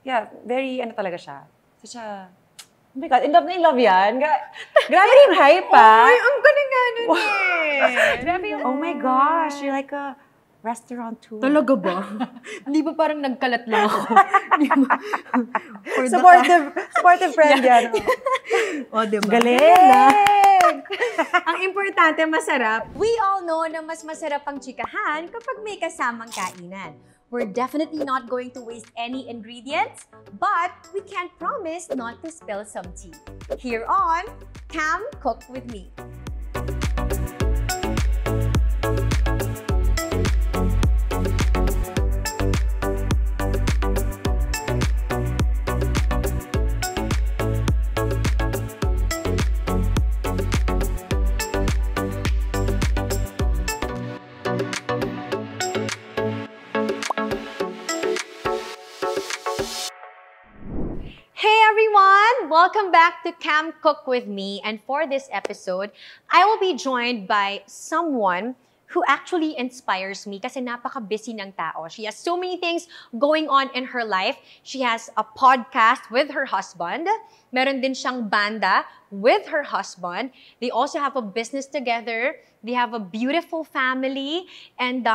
yeah, very, ano talaga siya. Such a, oh my God, in love yan. Grabe yung hype, ha? Ay, ang galing nga nun Grabe yung, oh my gosh, you're like a restaurateur. Talaga ba? Hindi ba parang nagkalat lang ako? Supportive friend yan. O, diba? Galing! Ang importante, masarap. We all know na mas masarap ang chikahan kapag may kasamang kainan. We're definitely not going to waste any ingredients, but we can't promise not to spill some tea. Here on Cam Cook With Me. Welcome back to Cam Cook With Me, and for this episode, I will be joined by someone who actually inspires me kasi napaka-busy ng tao. She has so many things going on in her life. She has a podcast with her husband. Meron din siyang banda with her husband. They also have a business together. They have a beautiful family, and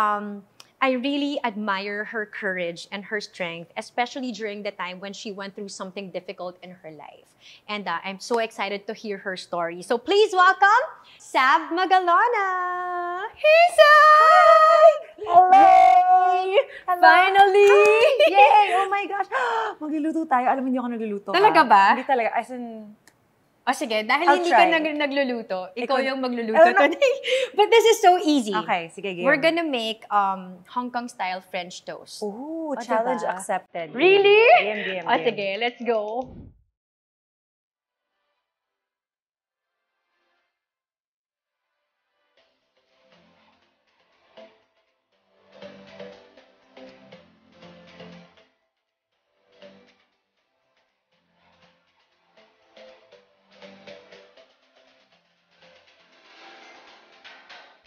I really admire her courage and her strength, especially during the time when she went through something difficult in her life. And I'm so excited to hear her story. So please welcome Saab Magalona! Hey, Saab! Hello! Hello! Finally! Hi! Yay! Oh my gosh! Magluluto tayo. Alam mo, hindi ako nagluluto. Talaga ba? Hindi talaga. As in, sige, dahil I'll hindi try. ka nagluluto, ikaw yung magluluto today. But this is so easy. Okay, sige, game. We're gonna make Hong Kong style French toast. Ooh, challenge diba? accepted. Really? Game. Sige, let's go.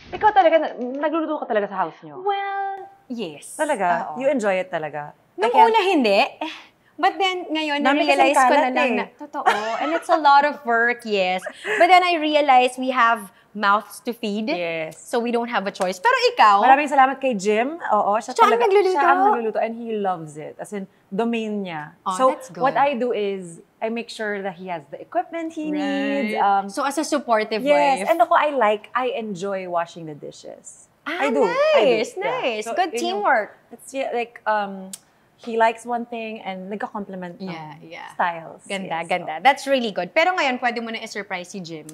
Ikaw talaga, nagluluto ka talaga sa house niyo? Well, yes. Talaga? You enjoy it talaga? Nung una, hindi. But then, ngayon, na-realize ko na lang na, totoo. And it's a lot of work, yes. But then I realized we have mouths to feed. Yes. So we don't have a choice. Pero ikaw? Maraming salamat kay Jim. Oo, siya talaga. Nagluluto. Siya ang nagluluto and he loves it. As in, domain niya. Oh, so, that's good. what I do is, I make sure that he has the equipment he needs. So, as a supportive yes, wife. and ako, I enjoy washing the dishes. I do. Nice. Yeah. So, good teamwork. It's like, he likes one thing and nagka-compliment ng styles. Ganda. That's really good. Pero ngayon, pwede mo na i-surprise si Jim.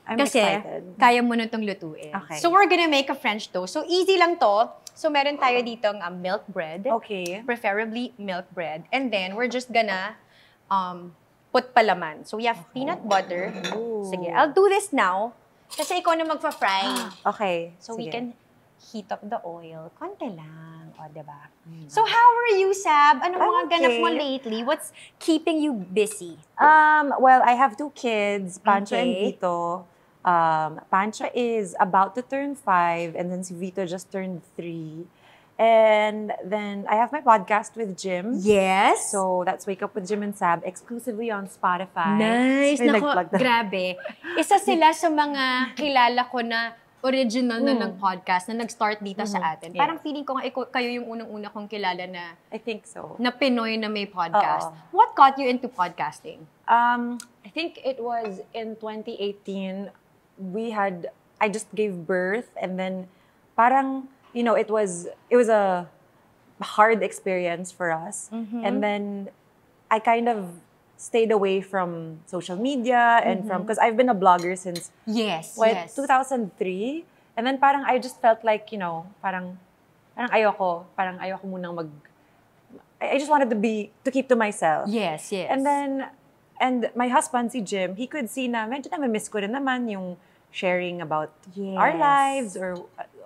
I'm Kasi, excited. kaya mo na itong lutuin. Okay. So, we're gonna make a French toast. So, easy lang to. So, meron tayo ditong milk bread. Okay. Preferably milk bread. And then, we're just gonna put palaman. So, we have peanut butter. Ooh. Sige, I'll do this now. Kasi ikaw na magpa-fry. Okay. So, we sige. can heat up the oil. Konti lang. O, diba? So, how are you, Saab? Ano mga ganap mo lately? What's keeping you busy? Well, I have 2 kids, Pancho and Okay. Vito. Pancho is about to turn 5, and then si Vito just turned 3. And then I have my podcast with Jim. Yes. So that's Wake Up with Jim and Saab, exclusively on Spotify. Nice. May Nako, nag-plug na. grabe. Isa sila sa mga kilala ko na original na ng podcast na nag-start dito sa atin. Yes. Parang feeling ko nga kayo yung unang-una kong kilala na I think so. na Pinoy na may podcast. Oo. What got you into podcasting? I think it was in 2018. I just gave birth, and then parang, it was a hard experience for us. And then I kind of stayed away from social media and because I've been a blogger since 2003. And then parang I just felt like, parang ayoko munang I just wanted to keep to myself. Yes. And my husband, si Jim, he could see na medyo na-miss ko rin naman yung sharing about our lives or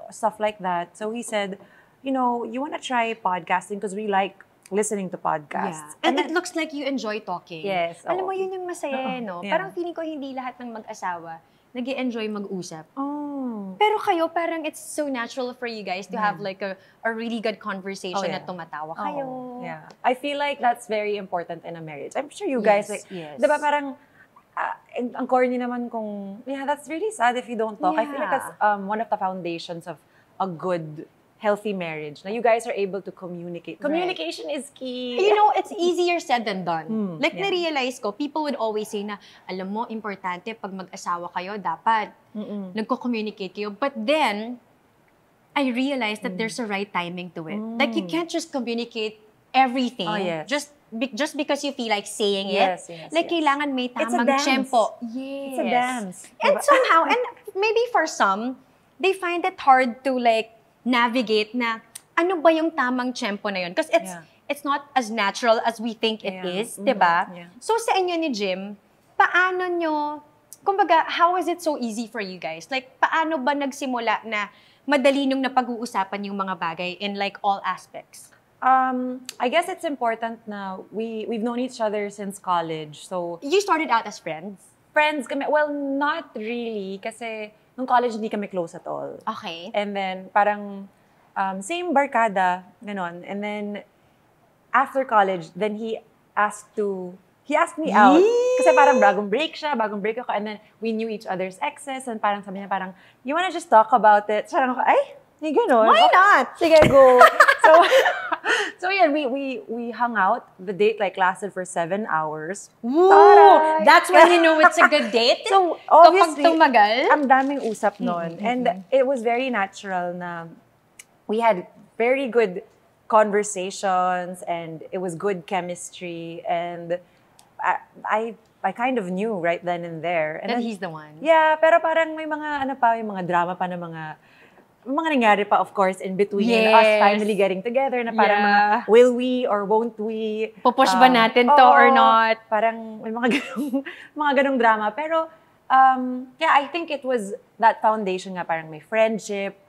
stuff like that. So he said, you want to try podcasting because we like listening to podcasts. Yeah. And it looks like you enjoy talking. Yes. Alam mo, yun yung masaya, no? Yeah. Parang feeling ko hindi lahat ng mag-asawa nag-i-enjoy mag-usap. Oh. Pero kayo, parang it's so natural for you guys to have like a really good conversation na tumatawa kayo. Oh, yeah. I feel like that's very important in a marriage. I'm sure you guys, like, diba parang, ang corny naman kung, that's really sad if you don't talk. I feel like that's one of the foundations of a good, healthy marriage. Na you guys are able to communicate. Communication is key. You know, it's easier said than done. Like, na-realize ko, people would always say na, alam mo, importante pag mag-asawa kayo, dapat nagko-communicate kayo. But then, I realized that there's a right timing to it. Like, you can't just communicate everything. Just because you feel like saying it. Like, kailangan may tamang tempo. Yes. It's a dance. And somehow, and maybe for some, they find it hard to like navigate na ano ba yung tamang tempo na yun? Because it's not as natural as we think it is, diba? So sa inyo ni Jim, paano nyo, kumbaga, how is it so easy for you guys? Like, paano ba nagsimula na madali nung napag-uusapan yung mga bagay in like all aspects? I guess it's important na we've known each other since college. So you started out as friends? Friends kami. Well, not really. Kasi nung college, hindi kami close at all. Okay. And then, parang same barkada, ganon. And then, after college, then he asked me out. Kasi parang bagong break ako. And then, we knew each other's exes. And parang sabi niya parang, you wanna just talk about it? So, parang ako, ay, hindi ganon. Why not? Sige, go. So yeah, we hung out. The date like lasted for 7 hours. Woo! That's when you know it's a good date? So obviously, kapag tumagal? ang daming usap nun. And it was very natural na we had very good conversations and it was good chemistry. And I kind of knew right then and there. And that then, he's the one? Yeah, pero parang may mga drama pa na mga nangyari pa, of course, in between us finally getting together na parang mga, will we or won't we? Pupush ba natin to or not? Parang may mga ganong drama. Pero, I think it was that foundation nga, parang may friendship,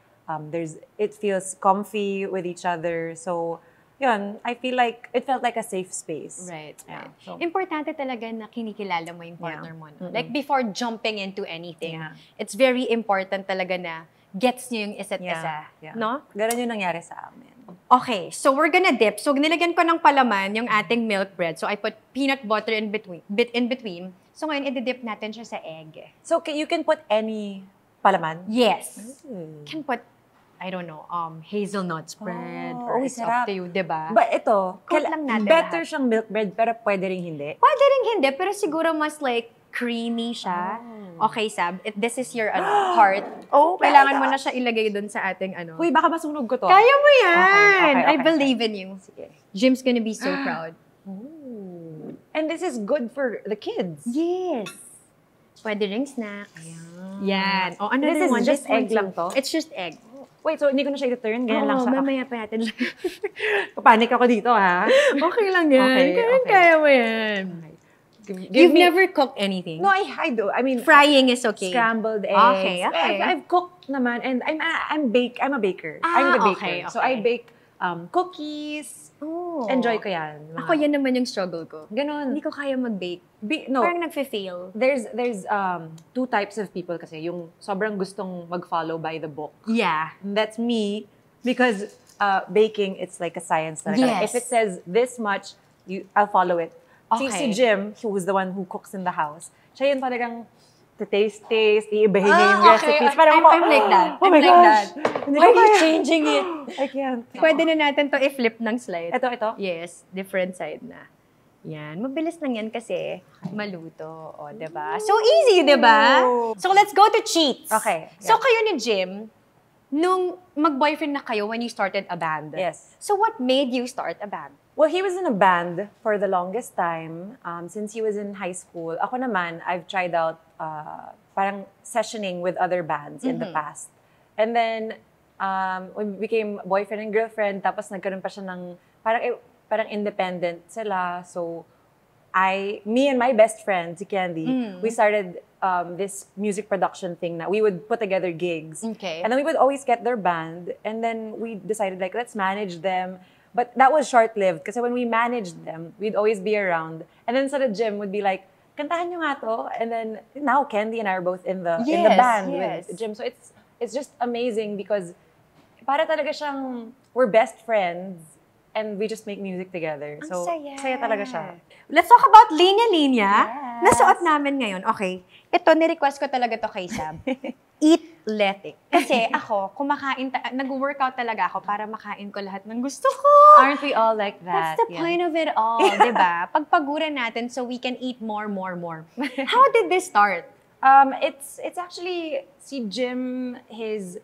it feels comfy with each other. So, yun, I feel like it felt like a safe space. Right. So, importante talaga na kinikilala mo yung partner mo. No? Like, before jumping into anything, it's very important talaga na gets niyo yung isa't isa. No? Ganun yung nangyari sa amin. Okay, so we're gonna dip. So, nilagyan ko ng palaman yung ating milk bread. So, I put peanut butter in between. So, ngayon, i-dip natin siya sa egg. So, you can put any palaman? Yes. Can put, I don't know, hazelnut spread. Or it's up to you, diba? But ito, lang natin better siyang milk bread, pero pwede rin hindi. Pwede rin hindi, pero siguro mas like creamy siya. Okay, Sab, this is your part. Kailangan mo na siya ilagay dun sa ating Uy, baka masunog ko to. Kaya mo yan! Okay. I believe in you. Sige. Jim's gonna be so proud. Ooh. And this is good for the kids. Yes. Pwede ring snacks. Yan. Oh, ano this is just egg lang to? It's just egg. Wait, so hindi ko na siya i-turn? Ganyan lang siya? Mamaya pa natin. Papanik ako dito, ha? Okay lang yan. Kaya mo yan. You've never cooked anything? No, I do. I mean, frying is okay. Scrambled eggs. Okay. I've cooked naman, and I'm a baker. I'm the baker. Okay. So I bake cookies. Oh. Enjoy ko yan. Ako yan naman yung struggle ko. Ganon. Hindi ko kaya mag-bake. No. Parang nagfe-fail. There's two types of people kasi. Yung sobrang gustong mag-follow by the book. Yeah. And that's me. Because baking, it's like a science. Yes. If it says this much, I'll follow it. Okay. Si Jim, who was the one who cooks in the house, siya yun talagang taste, iibahin niya yung recipes. Parang I'm like that. Oh my gosh. Why are you changing it? I can't. Pwede na natin to i-flip ng slide. Ito? Yes, different side na. Yan. Mabilis lang yan kasi maluto. O, diba? So easy, diba? So let's go to cheats. Okay. So kayo ni Jim, nung mag-boyfriend na kayo when you started a band. Yes. So what made you start a band? Well, he was in a band for the longest time since he was in high school. Ako naman, I've tried out parang sessioning with other bands in the past. And then, we became boyfriend and girlfriend, tapos nagkaroon pa siya ng, parang independent sila. So, me and my best friend, si Candy, we started this music production thing na we would put together gigs. Okay. And then we would always get their band. And then we decided, like, let's manage them. But that was short-lived kasi when we managed them, we'd always be around. And then sa the gym would be like, kantahan nyo nga to. And then, now, Candy and I are both in the band with Jim. So, it's just amazing because para talaga siyang, we're best friends and we just make music together. So, saya talaga siya. Let's talk about Linya Linya. Yes. Nasuot namin ngayon. Okay. Ito, ni-request ko talaga to kay Saab. Eat Letic. Kasi ako, nag-workout talaga ako para makain ko lahat ng gusto ko. Aren't we all like that? That's the point of it all, di ba? Pagpaguran natin so we can eat more. How did this start? It's actually si Jim, his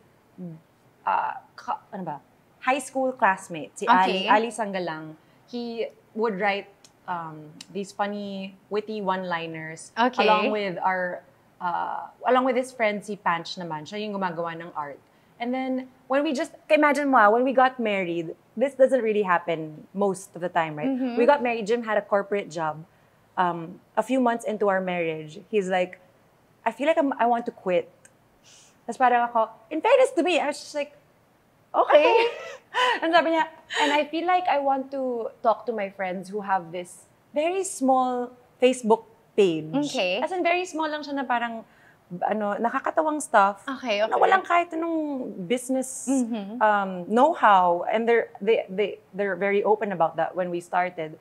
high school classmate, si Ali Sangalang. He would write these funny, witty one-liners along with his friend si Pancho naman. Siya yung gumagawa ng art. And then imagine mo, when we got married, this doesn't really happen most of the time, right? Mm-hmm. We got married, Jim had a corporate job. A few months into our marriage, he's like, I feel like I want to quit. Tapos parang ako, in fairness to me, I was just like, okay. And sabi niya, and I feel like I want to talk to my friends who have this very small Facebook page. Okay. As in, very small lang siya na parang, nakakatawang stuff. Okay. Na walang kahit anong business know-how. And they're very open about that when we started.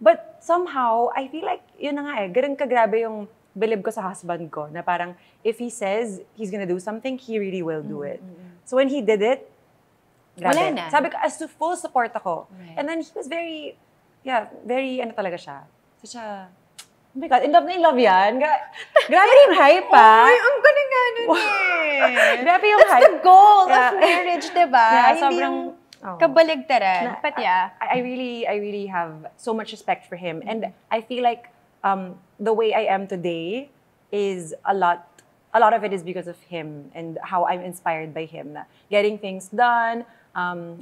But somehow, I feel like, yun na nga ganun kagrabe yung bilib ko sa husband ko, na parang, if he says he's gonna do something, he really will do it. So when he did it, grabe. Wala na. Sabi ko, as to full support ako. Right. And then he was very talaga siya. So siya, oh my God, in love yan. Grabe yung hype, Ay, ang galing nga nun eh. Grabe yung That's hype. the goal of marriage, diba? Yeah, Hindi sobrang, yung kabaligtaran. But yeah. I really have so much respect for him. And I feel like the way I am today is a lot of it is because of him and how I'm inspired by him. Na getting things done,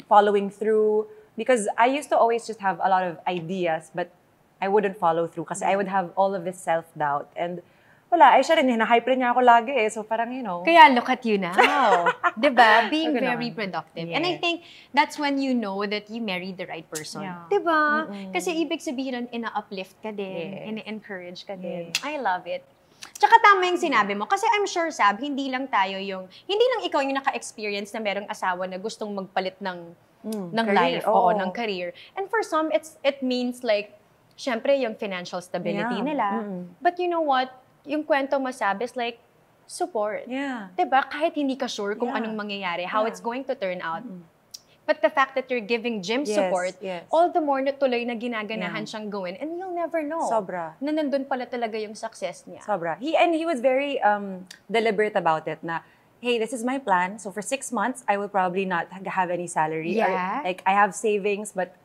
following through. Because I used to always just have a lot of ideas, but I wouldn't follow through kasi I would have all of this self-doubt. And wala, siya rin, hina-hype rin niya ako lagi eh. So parang, Kaya look at you now. Diba? Being So, very productive. And I think that's when you know that you married the right person. Yeah. Diba? Kasi ibig sabihin, ina-uplift ka din, Yes. ina-encourage ka din. Yes. I love it. Tsaka tama yung sinabi mo. Kasi I'm sure, Saab, hindi lang ikaw yung naka-experience na merong asawa na gustong magpalit ng career. life, ng career. And for some, it means like, syempre, yung financial stability nila. But you know what? Yung kwento mo, Saab, is like, support. Yeah. Diba? Kahit hindi ka sure kung anong mangyayari, how it's going to turn out. But the fact that you're giving Jim support, all the more na tuloy na ginaganahan siyang gawin, and you'll never know Sobra. na nandun pala talaga yung success niya. Sobra. He was very deliberate about it na, hey, this is my plan. So for 6 months, I will probably not have any salary. Yeah. Or, I have savings, but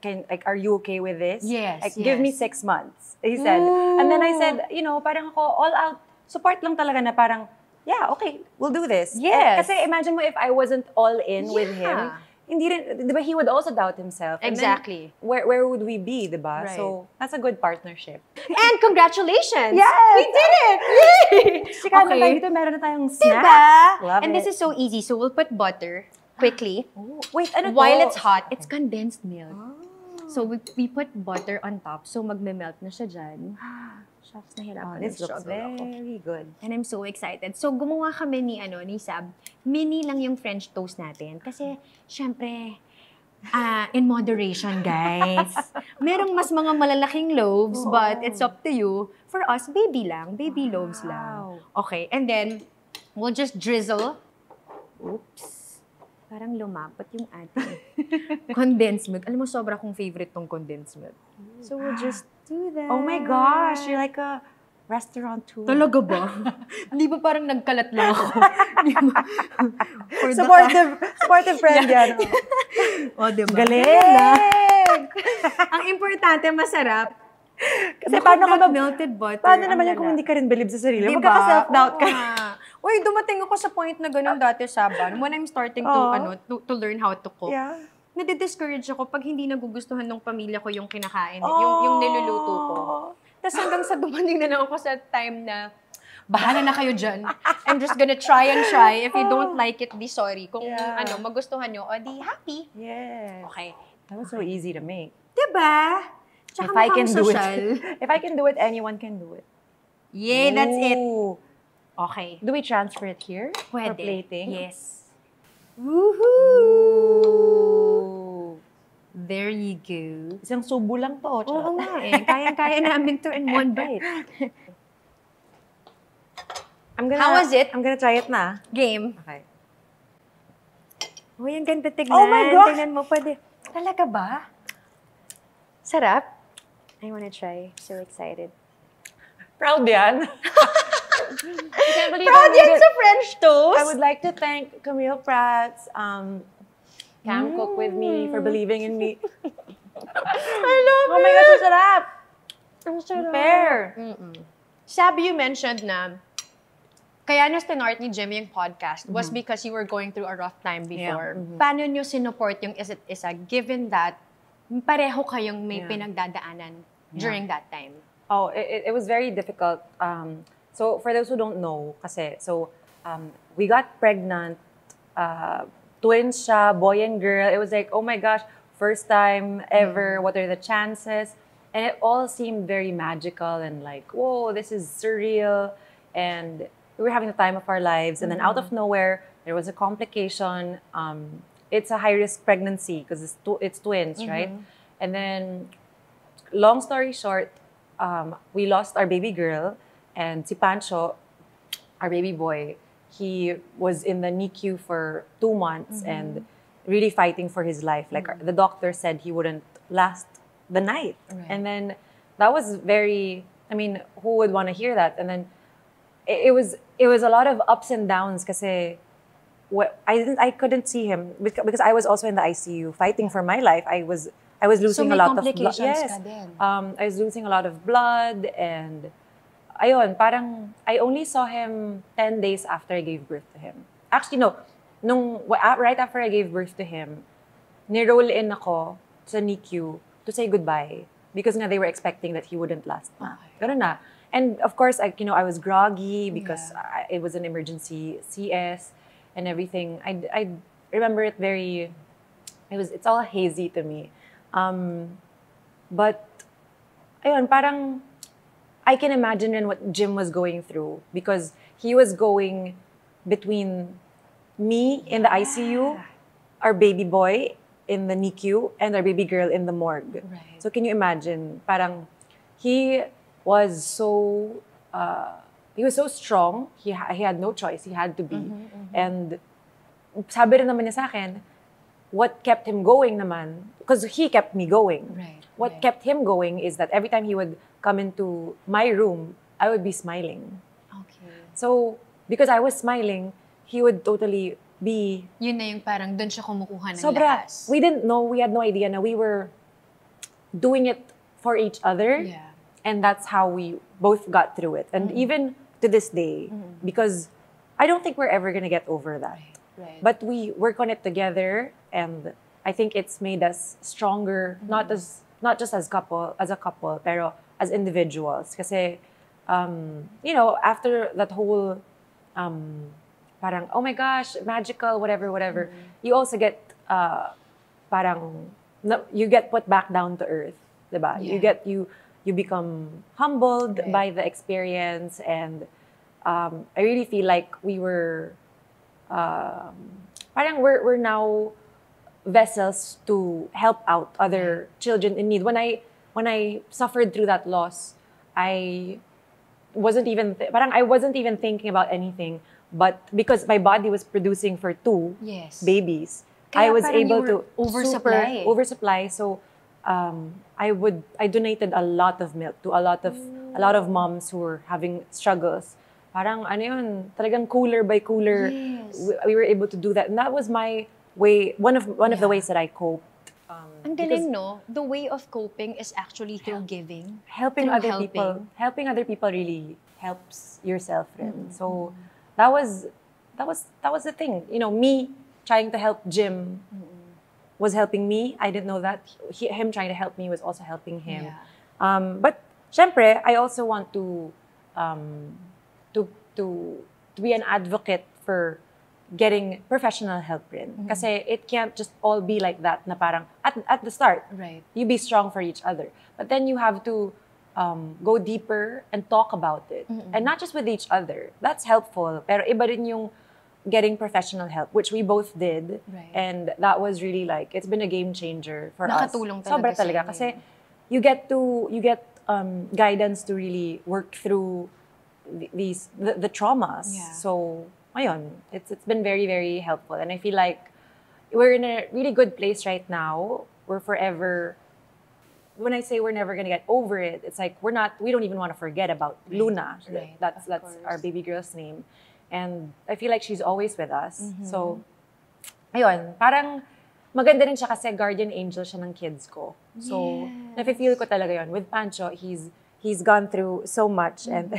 are you okay with this? Yes, Give me 6 months, he said. And then I said, parang ako, all out, support lang talaga na parang, yeah, okay, we'll do this. Yes. Kasi imagine mo if I wasn't all in with him, hindi rin, di ba, he would also doubt himself. And Exactly. then, where would we be, di ba? Right. So, that's a good partnership. And congratulations! Yes! We did it! Yay! Chika na tayo dito, meron na tayong snack. Diba? Love And it. this is so easy. So we'll put butter quickly. Wait, ano to? While it's hot, it's condensed milk. So we put butter on top. So magme-melt na siya dyan. Shucks, nahirapan. This looks Struggle ako. very good. And I'm so excited. So gumawa kami ni Saab. Mini lang yung French toast natin. Kasi, syempre, in moderation, guys. Merong mas mga malalaking loaves, but it's up to you. For us, baby lang. Baby loaves lang. Okay, and then, we'll just drizzle. Oops. Parang lumapot yung ating condensed milk. Alam mo, sobra kong favorite tong condensed milk. So we'll just do that. Oh my gosh, you're like a restaurateur. Talaga ba? Hindi ba parang nagkalat lang ako? Supportive friend yan. O, diba? Galing! Ang importante, masarap. Kasi paano ka melted butter? Paano naman yan kung hindi ka rin believe sa sarili? Diba? Magkaka-self-doubt ka. Uy, dumating ako sa point na ganun dati, Saban. When I'm starting to learn how to cook. Yeah. Nadi-discourage ako pag hindi nagugustuhan ng pamilya ko yung kinakain, yung niluluto ko. Tapos hanggang sa dumating na lang ako sa time na, bahala na kayo dyan. I'm just gonna try and try. If you don't like it, di sorry. Kung magustuhan nyo, o di happy. Yes. Okay. That was so easy to make. Diba? Tsaka If I can do social. it, if I can do it, anyone can do it. Yay, that's it. Ooh. Okay. Do we transfer it here for Pwede. plating? Yes. Ooh. There you go. Isang subo lang to. Oo nga eh. Kayang-kaya namin to in one bite. How was it? I'm gonna try it na. Game. Okay. Uy, ang ganda tignan. Oh my gosh! Tignan mo, pwede. Talaga ba? Sarap. I wanna try. So excited. Proud yan. I can't believe Proud I made yan it. sa French toast. I would like to thank Camille Prats, CamCookWithMe for believing in me. I love Oh my gosh, ang sarap! Ang sarap. Fair. Sabi, you mentioned na kaya na start ni Jim yung podcast was because you were going through a rough time before. Yeah. Paano nyo sinuport yung isa't isa given that pareho kayong may pinagdadaanan during that time? Oh, it was very difficult. So for those who don't know, we got pregnant, twins siya, boy and girl. It was like, oh my gosh, first time ever. What are the chances? And it all seemed very magical and like, whoa, this is surreal. And we were having the time of our lives. And then out of nowhere, there was a complication. It's a high-risk pregnancy because it's twins, right? And then, long story short, we lost our baby girl. And si Pancho, our baby boy, he was in the NICU for 2 months and really fighting for his life. Like the doctor said he wouldn't last the night. Right. And then that was very, I mean, who would want to hear that? And then it was a lot of ups and downs kasi I couldn't see him because I was also in the ICU fighting for my life. I was losing a lot of blood. Yes. I was losing a lot of blood and ayun, parang I only saw him 10 days after I gave birth to him. Actually, no. Right after I gave birth to him, ni-roll in ako sa NICU to say goodbye because nga they were expecting that he wouldn't last na. Ganun na. And of course, I was groggy because it was an emergency CS and everything. I remember it very, it's all hazy to me. But, ayun, parang, I can imagine what Jim was going through because he was going between me in the ICU, our baby boy in the NICU, and our baby girl in the morgue. Right. So can you imagine? Parang he was so strong. He had no choice. He had to be. And sabi rin naman niya sa akin, what kept him going naman, because he kept me going. Right. What kept him going is that every time he would come into my room, I would be smiling. Okay. So, because I was smiling, he would totally be... Yun na yung parang doon siya kumukuha ng Sobra. lakas. We didn't know, we had no idea na we were doing it for each other. Yeah. And that's how we both got through it. And even to this day, because I don't think we're ever gonna get over that. Right. But we work on it together, and I think it's made us stronger, not just as a couple, pero as individuals. Kasi, after that whole, parang, oh my gosh, magical, whatever, you also get, you get put back down to earth, diba? Yeah. You become humbled by the experience, and I really feel like we were, we're now vessels to help out other children in need. When I suffered through that loss, I wasn't even thinking about anything, but because my body was producing for 2 babies, Kaya I was parang able you to were oversupply. So I donated a lot of milk to a lot of moms who were having struggles. Parang ano yun, talagang cooler by cooler. Yes. We were able to do that, and that was my way. One of the ways that I coped. Ang galing, no? The way of coping is actually through giving. Helping through other people. Helping other people really helps yourself rin. So that was the thing. Me trying to help Jim was helping me. I didn't know that. Him trying to help me was also helping him. Yeah. But syempre, I also want to be an advocate for getting professional help rin. Kasi it can't just all be like that na parang at the start. Right. You be strong for each other. But then you have to go deeper and talk about it. And not just with each other. That's helpful. Pero iba rin yung getting professional help, which we both did. Right. And that was really like, it's been a game changer for Nakatulong us. talaga Sobra talaga. sa Kasi inyo. you get guidance to really work through the traumas. Yeah. So, ayun, it's been very, very helpful. And I feel like we're in a really good place right now. We're forever, when I say we're never gonna get over it, it's like we don't even want to forget about Luna. Right, That's our baby girl's name. And I feel like she's always with us. So, ayun, parang maganda rin siya kasi guardian angel siya ng kids ko. So, nafe-feel ko talaga yun. With Pancho, he's gone through so much. And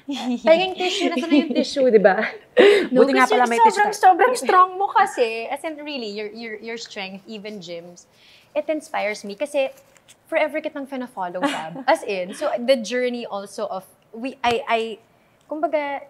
Paging tissue, nasa na yung tissue. tissue, di ba? No, Buti nga pala may tissue. sobrang strong mo kasi. As in, really, your strength, even gyms, it inspires me. Kasi, forever kitang fina-follow, Saab. As in, so the journey also of, kumbaga,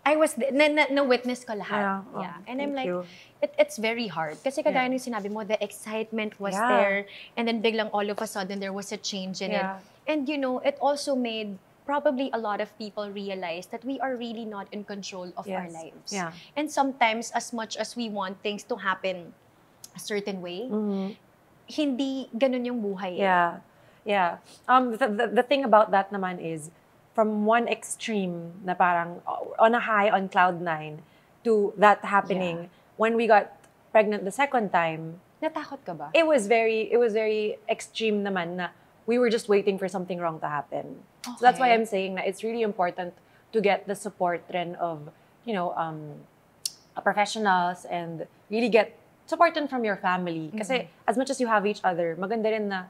I was, na-witness ko lahat. Yeah. And I'm Thank like, you. it's very hard. Kasi kagaya ng sinabi mo, the excitement was there. And then biglang all of a sudden, there was a change in it. And you know, it also made probably a lot of people realize that we are really not in control of our lives. Yeah. And sometimes, as much as we want things to happen a certain way, hindi ganun yung buhay. Yeah. The thing about that naman is, from one extreme na parang on a high, on cloud 9, to that happening when we got pregnant the second time. Natakot ka ba? It was very extreme naman na we were just waiting for something wrong to happen. Okay. So that's why I'm saying that it's really important to get the support rin of, professionals and really get support rin from your family. Kasi as much as you have each other, maganda rin na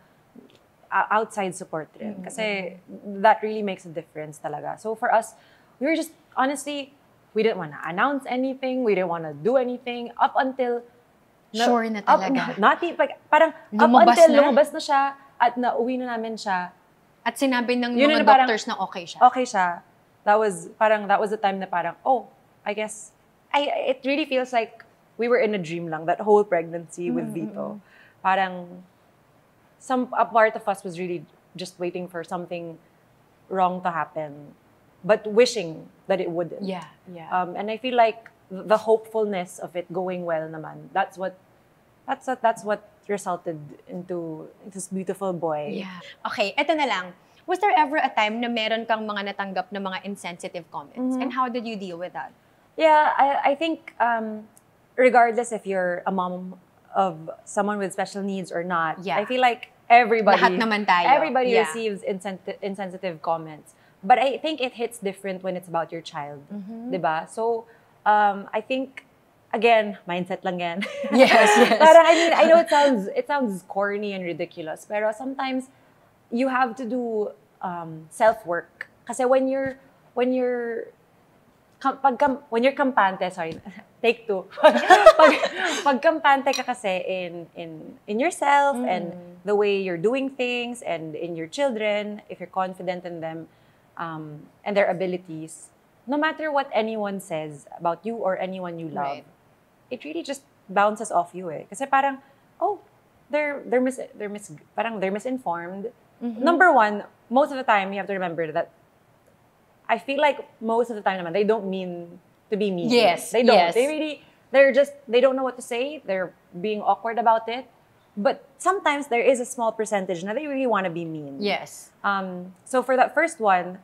outside support rin. Kasi that really makes a difference talaga. So for us, we were just, honestly, we didn't want to announce anything. We didn't want to do anything up until... Sure na talaga. Parang lumabas up until na? lumabas na siya at nauwi na namin siya. At sinabi ng Yun mga na parang, doctors na okay siya. Okay siya. That was the time na parang, I guess, it really feels like we were in a dream lang, that whole pregnancy with Vito. Parang, a part of us was really just waiting for something wrong to happen, but wishing that it wouldn't. Yeah. And I feel like the hopefulness of it going well naman, that's what resulted into this beautiful boy. Yeah. Okay, eto na lang. Was there ever a time na meron kang mga natanggap na mga insensitive comments? And how did you deal with that? Yeah, I think regardless if you're a mom of someone with special needs or not, I feel like everybody Lahat naman tayo. Everybody receives insensitive comments. But I think it hits different when it's about your child. Diba? So, I think, again, mindset lang yan. Yes. Parang, I mean, I know it sounds corny and ridiculous, pero sometimes you have to do self-work. Kasi when you're kampante, sorry, take two. pag kampante ka kasi in yourself and the way you're doing things and in your children, if you're confident in them and their abilities, no matter what anyone says about you or anyone you love, it really just bounces off you eh. Kasi parang, they're misinformed. Number one, most of the time you have to remember that I feel like most of the time naman, they don't mean to be mean. Yes. They don't. Yes. They don't know what to say. They're being awkward about it. But sometimes there is a small percentage na they really want to be mean. Yes. So for that first one,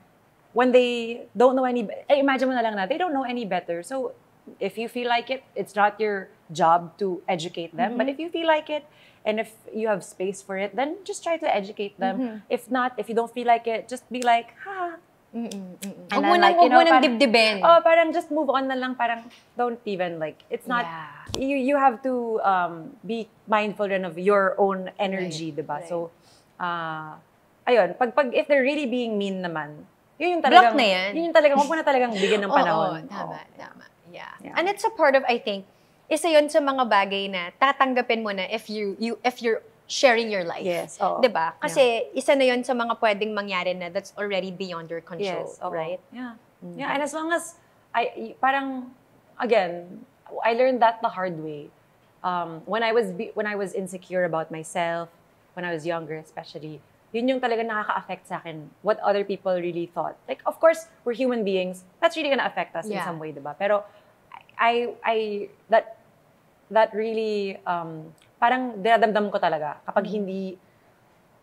when they don't know imagine mo na lang na, they don't know any better. So if you feel like it, it's not your job to educate them. But if you feel like it, and if you have space for it, then just try to educate them. If not, if you don't feel like it, just be like, Huwag mo nang dibdibin. Parang just move on na lang. Parang don't even it's not, you have to be mindful rin of your own energy, diba? Right. So, ayun, if they're really being mean naman, yun yung talagang, block na yan. Yun yung talagang, huwag mo na talagang bigyan ng panahon. Tama. Yeah. And it's a part of, I think, isa yun sa mga bagay na tatanggapin mo na if you're sharing your life. Yes. Diba? Kasi isa na yun sa mga pwedeng mangyari na that's already beyond your control. Yes. Right? Yeah. Yeah, and as long as, again, I learned that the hard way. When I was insecure about myself, when I was younger especially, yun yung talaga nakaka-affect sa akin, what other people really thought. Like, of course, we're human beings. That's really gonna affect us in some way, diba? Pero, that really, parang dinadamdam ko talaga kapag hindi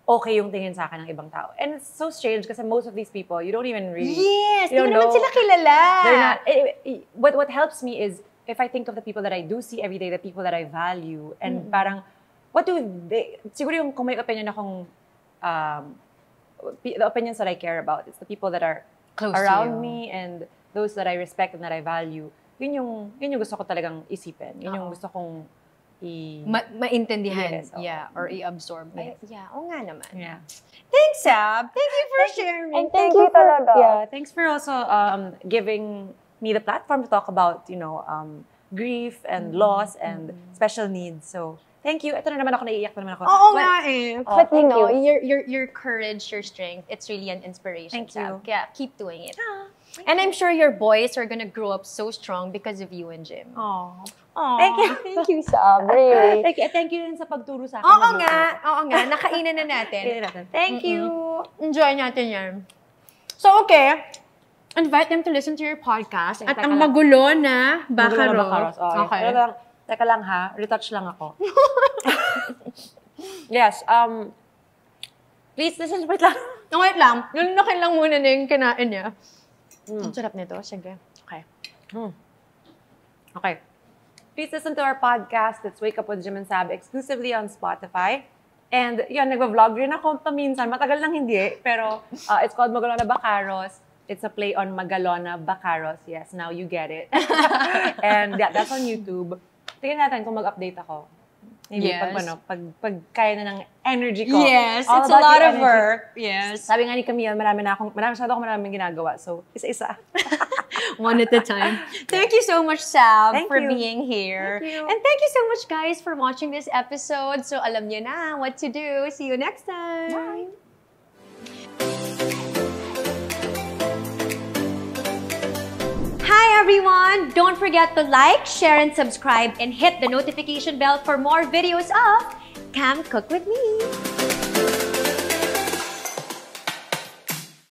okay yung tingin sa akin ng ibang tao. And it's so strange kasi most of these people, you don't even really... Yes! You don't naman know. Sila kilala. They're not... What helps me is, if I think of the people that I do see every day, the people that I value, and parang, what do they... Siguro yung kung may opinion akong... the opinions that I care about, it's the people that are close around me and those that I respect and that I value. Yun yung gusto ko talagang isipin. Yun yung gusto kong maintindihan. Yes, or i-absorb. Yes. Yeah, oo nga naman. Yeah. Thanks, Saab. Thank you for sharing. And thank you talaga. Yeah, thanks for also giving me the platform to talk about, grief and loss and special needs. So, thank you. Ito na naman ako, naiiyak na naman ako. Oo nga eh. But thank you. Your courage, your strength, it's really an inspiration. Thank you. Saab. Kaya keep doing it. And I'm sure your boys are gonna grow up so strong because of you and Jim. Aww. Thank you. Thank you, Saab. Really. Thank you rin sa pagturo sa akin. Oo nga. Nakainan na natin. Thank you. Enjoy natin yan. So, okay. Invite them to listen to your podcast. At ang magulo na Bakaros. Okay. Teka lang ha. Retouch lang ako. Yes. Please listen. Wait lang. Wait lang. Lunukin lang muna na yung kinain niya. Ang sarap nito. Sige. Okay. Okay. Please listen to our podcast. It's Wake Up with Jim and Saab exclusively on Spotify. And yun, nagva-vlog rin ako paminsan. Matagal lang hindi. Pero it's called Magalona Bakaros. It's a play on Magalona Bakaros. Yes, now you get it. And yeah, that's on YouTube. Tingnan natin kung mag-update ako. Maybe pag kaya na ng energy ko. Yes, it's a lot of work. Yes. Sabi nga ni Camille, masyado akong maraming ginagawa. So, isa-isa. One at a time. Thank you so much, Saab, for you. being here. Thank you. And thank you so much, guys, for watching this episode. So, alam niyo na what to do. See you next time. Bye. Hi, everyone! Don't forget to like, share, and subscribe, and hit the notification bell for more videos of Cam Cook With Me.